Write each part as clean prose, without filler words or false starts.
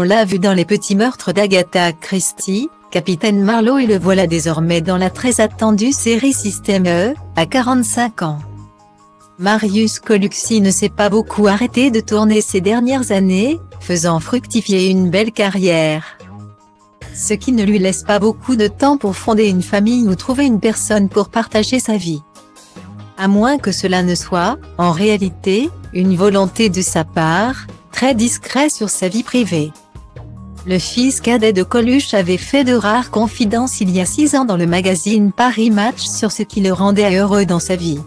On l'a vu dans Les Petits Meurtres d'Agatha Christie, Capitaine Marlowe, et le voilà désormais dans la très attendue série Système E, à 45 ans. Marius Coluxy ne s'est pas beaucoup arrêté de tourner ces dernières années, faisant fructifier une belle carrière. Ce qui ne lui laisse pas beaucoup de temps pour fonder une famille ou trouver une personne pour partager sa vie. À moins que cela ne soit, en réalité, une volonté de sa part, très discret sur sa vie privée. Le fils cadet de Coluche avait fait de rares confidences il y a 6 ans dans le magazine Paris Match sur ce qui le rendait heureux dans sa vie.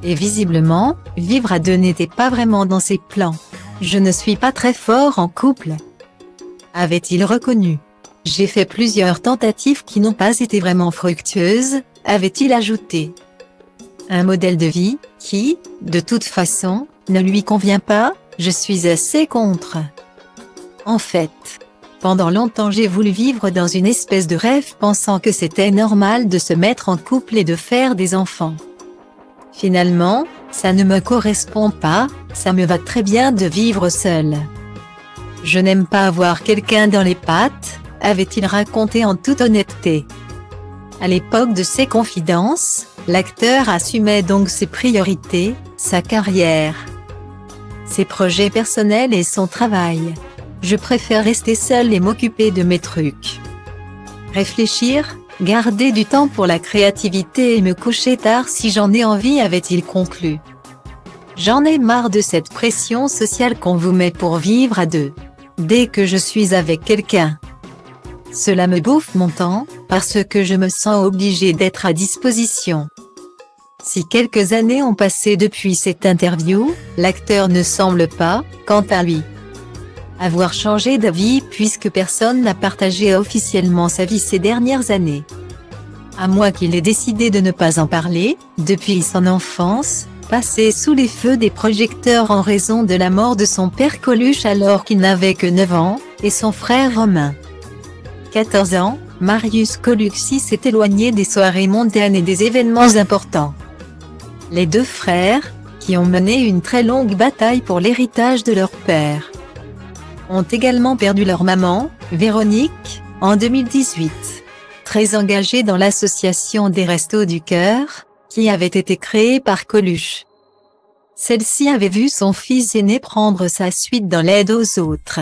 Et visiblement, vivre à deux n'était pas vraiment dans ses plans. « Je ne suis pas très fort en couple », avait-il reconnu. « J'ai fait plusieurs tentatives qui n'ont pas été vraiment fructueuses », avait-il ajouté. Un modèle de vie, qui, de toute façon, ne lui convient pas, je suis assez contre. En fait, pendant longtemps j'ai voulu vivre dans une espèce de rêve pensant que c'était normal de se mettre en couple et de faire des enfants. Finalement, ça ne me correspond pas, ça me va très bien de vivre seul. Je n'aime pas avoir quelqu'un dans les pattes, avait-il raconté en toute honnêteté. À l'époque de ses confidences, l'acteur assumait donc ses priorités, sa carrière, ses projets personnels et son travail. Je préfère rester seul et m'occuper de mes trucs. Réfléchir, garder du temps pour la créativité et me coucher tard si j'en ai envie, avait-il conclu. J'en ai marre de cette pression sociale qu'on vous met pour vivre à deux. Dès que je suis avec quelqu'un, cela me bouffe mon temps, parce que je me sens obligé d'être à disposition. Si quelques années ont passé depuis cette interview, l'acteur ne semble pas, quant à lui, avoir changé d'avis puisque personne n'a partagé officiellement sa vie ces dernières années. À moins qu'il ait décidé de ne pas en parler, depuis son enfance, passé sous les feux des projecteurs en raison de la mort de son père Coluche alors qu'il n'avait que 9 ans, et son frère Romain. 14 ans, Marius Coluxy s'est éloigné des soirées mondaines et des événements importants. Les deux frères, qui ont mené une très longue bataille pour l'héritage de leur père, ont également perdu leur maman, Véronique, en 2018. Très engagée dans l'association des Restos du Cœur, qui avait été créée par Coluche. Celle-ci avait vu son fils aîné prendre sa suite dans l'aide aux autres.